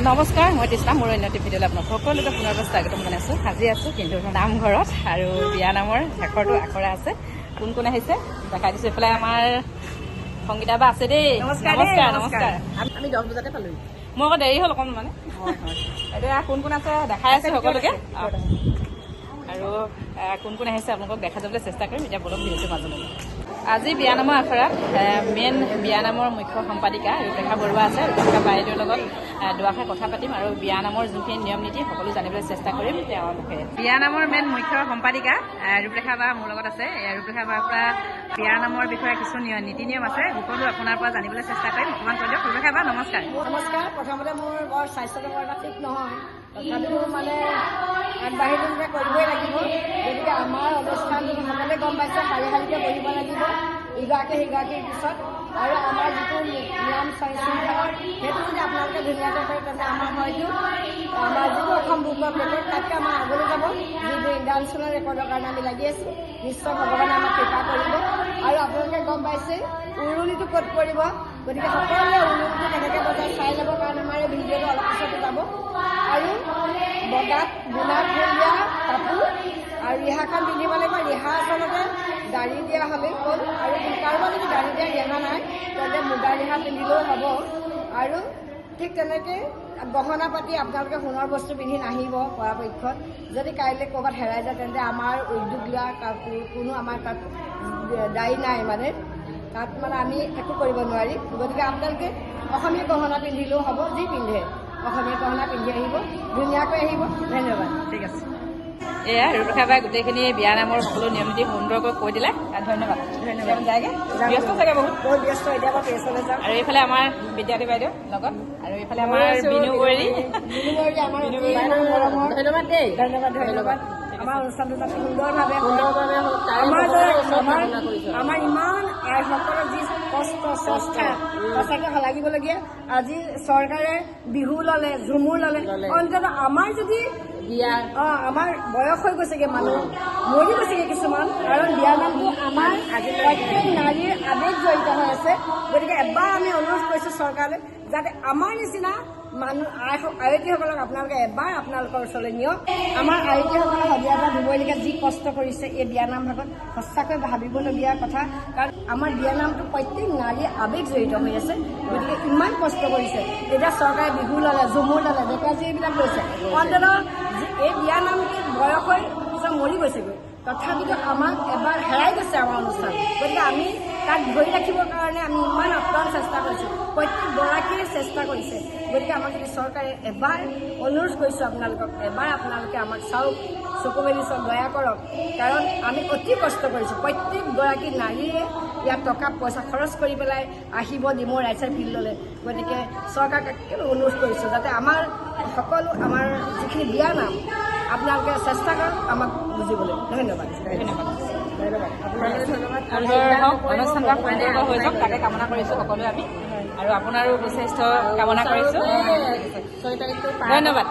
নমস্কাৰ, মই তৃষ্ণা। মোৰ অন্য এটি ভিডিঅ'লৈ আপোনাক সকলোকে পুনৰবাৰ স্বাগতম জনাইছোঁ। সাজি আছোঁ কিন্তু নামঘৰত আৰু বিয়া নামৰ শেষৰটো আখৰা আছে। কোন কোন আহিছে দেখাই দিছোঁ। এইফালে আমাৰ সংগীতা বা আছে দেই। নমস্কাৰ নমস্কাৰ। আমি 10 বজাতে পালোঁ। মোৰ আকৌ দেৰি হ'ল অকণ মানে। এতিয়া কোন কোন আছে দেখাই আছোঁ সকলোকে, আৰু কোন কোন আহিছে আপোনালোকক দেখা যাবলৈ চেষ্টা কৰিম। এতিয়া বলক ভিডিঅ'টো মাজলৈ। আজি বিয়া নামৰ আখৰাত মেইন বিয়া নামৰ মুখ্য সম্পাদিকা ৰূপৰেখা বৰুৱা আছে। ৰূপৰেখা বাইদেউৰ লগত দুআষাৰ কথা পাতিম আৰু বিয়া নামৰ যোনখিনি নিয়ম নীতি সকলো জানিবলৈ চেষ্টা কৰিম তেওঁৰ মুখেৰে। বিয়া নামৰ মেইন মুখ্য সম্পাদিকা ৰূপৰেখা বা মোৰ লগত আছে। ৰূপৰেখা বাৰ পৰা বিয়া নামৰ বিষয়ে কিছু নীতি নিয়ম আছে, সকলো আপোনাৰ পৰা জানিবলৈ চেষ্টা কৰিম। অকণমান কৈ দিয়ক। ৰূপৰেখা বা নমস্কাৰ। নমস্কাৰ। প্ৰথমতে মোৰ বৰ স্বাস্থ্যটো বৰ এটা ঠিক নহয়, তথাপিও মানে আগবাঢ়িলে কৰিবই লাগিব। গতিকে আমাৰ অনুষ্ঠানটো সকলোৱে গম পাইছে, শাৰী শাৰীকে বহিব লাগিব ইগৰাকী সিগৰাকীৰ পিছত, আৰু আমাৰ যিটো নিয়ম শৃংখলা সেইটো যদি আপোনালোকে ধুনীয়াকৈ কৰে তেন্তে আমাৰ হয়তো আমাৰ যিটো অসম বুক অফ ৰেকৰ্ড তাতকৈ আমাৰ আগলৈ যাব। যিটো ইণ্টাৰনেশ্যনেল ৰেকৰ্ডৰ কাৰণে আমি লাগি আছোঁ, নিশ্চয় ভগৱানে আমাক কৃপা কৰিব। আৰু আপোনালোকে গম পাইছে উৰুলিটো ক'ত পৰিব, গতিকে সকলোৱে উৰুলিটো কেনেকৈ বজাই চাই ল'ব, কাৰণ আমাৰ এই ভিডিঅ'টো অলপ পিছতে যাব। আৰু বগাত গুণা ফুল দিয়া কাপোৰ আৰু ৰিহাখন পিন্ধিব লাগিব। ৰিহা আচলতে দাড়ি দিয়া হ'লেই হ'ল, আৰু কাৰোবাৰ যদি দাড়ি দিয়া ৰিহা নাই তেন্তে মুগা ৰিহা পিন্ধিলেও হ'ব। আৰু ঠিক তেনেকৈ গহনা পাতি আপোনালোকে সোণৰ বস্তু পিন্ধি নাহিব পৰাপক্ষত। যদি কাইলৈ ক'ৰবাত হেৰাই যায় তেন্তে আমাৰ উদ্যোগ লোৱা কোনো আমাৰ তাত দায়ী নাই, মানে তাত মানে আমি একো কৰিব নোৱাৰিম। গতিকে আপোনালোকে অসমীয়া গহনা পিন্ধিলেও হ'ব, যি পিন্ধে অসমীয়া গহনা পিন্ধি আহিব, ধুনীয়াকৈ আহিব। ধন্যবাদ। ঠিক আছে। এয়া ৰূপৰেখা বাই গোটেইখিনি বিয়া নামৰ সকলো নিয়ম নীতি সুন্দৰকৈ কৈ দিলে। ধন্যবাদ। ধন্যবাদ। যায়গৈ ব্যস্ত চাগে বহুত ব্যস্ত। এতিয়া মই পেছলৈ যাম। আৰু এইফালে আমাৰ বিদ্যাৰ্থী বাইদেউ লগত, আৰু এইফালে আমাৰ বিনু বৰী। ধন্যবাদ দেই। ধন্যবাদ। আমাৰ অনুষ্ঠানটো যাতে সুন্দৰভাৱে আমাৰ ইমান আইসকলৰ যি কষ্ট চেষ্টা সঁচাকৈ শলাগিবলগীয়া। আজি চৰকাৰে বিহু ল'লে, ঝুমুৰ ল'লে, অন্ততঃ আমাৰ যদি আমাৰ বয়স হৈ গৈছেগে, মানুহ মৰি গৈছেগে কিছুমান, কাৰণ বিয়া নামটো আমাৰ প্ৰত্যেক নাৰীৰ আৱেগ জড়িত হৈ আছে। গতিকে এবাৰ আমি অনুৰোধ কৰিছোঁ চৰকাৰলৈ যাতে আমাৰ নিচিনা মানুহ আয়তীসকলক আপোনালোকে এবাৰ আপোনালোকৰ ওচৰলৈ নিয়ক। আমাৰ আয়তীসকলে সদিয়াটা ধুবৈলৈকে যি কষ্ট কৰিছে এই বিয়া নাম ভাগত, সঁচাকৈ ভাবিবলগীয়া কথা। কাৰণ আমাৰ বিয়া নামটো প্ৰত্যেক নাৰীৰ আৱেগ জড়িত হৈ আছে। গতিকে ইমান কষ্ট কৰিছে। এতিয়া চৰকাৰে বিহু ল'লে, ঝুমুৰ ল'লে, ডেকাজী এইবিলাক লৈছে, অন্ততঃ এই বিয়া নামটো বয়স হৈ কিছুমান মৰি গৈছেগৈ, তথাপিতো আমাক এবাৰ হেৰাই গৈছে আমাৰ অনুষ্ঠান। গতিকে আমি তাক ধৰি ৰাখিবৰ কাৰণে আমি ইমান আপ্ৰাণ চেষ্টা কৰিছোঁ, প্ৰত্যেকগৰাকীয়ে চেষ্টা কৰিছে। গতিকে আমাক যদি চৰকাৰে এবাৰ অনুৰোধ কৰিছোঁ আপোনালোকক, এবাৰ আপোনালোকে আমাক চাওক, চকু মেলি চাওক, দয়া কৰক। কাৰণ আমি অতি কষ্ট কৰিছোঁ। প্ৰত্যেকগৰাকী নাৰীয়ে ইয়াত টকা পইচা খৰচ কৰি পেলাই আহিব ডিমৌ ৰাইচাৰ ফিল্ডলৈ। গতিকে চৰকাৰক অনুৰোধ কৰিছোঁ যাতে আমাৰ সকলো আমাৰ যিখিনি বিয়া নাম আপোনালোকে চেষ্টা কৰক আমাক বুজিবলৈ। ধন্যবাদ। অনুষ্ঠানভাগ সুন্দৰ হৈ যাওক তাকে কামনা কৰিছোঁ সকলোৱে আমি, আৰু আপোনাৰো সুস্বাস্থ্য কামনা কৰিছোঁ। ধন্যবাদ।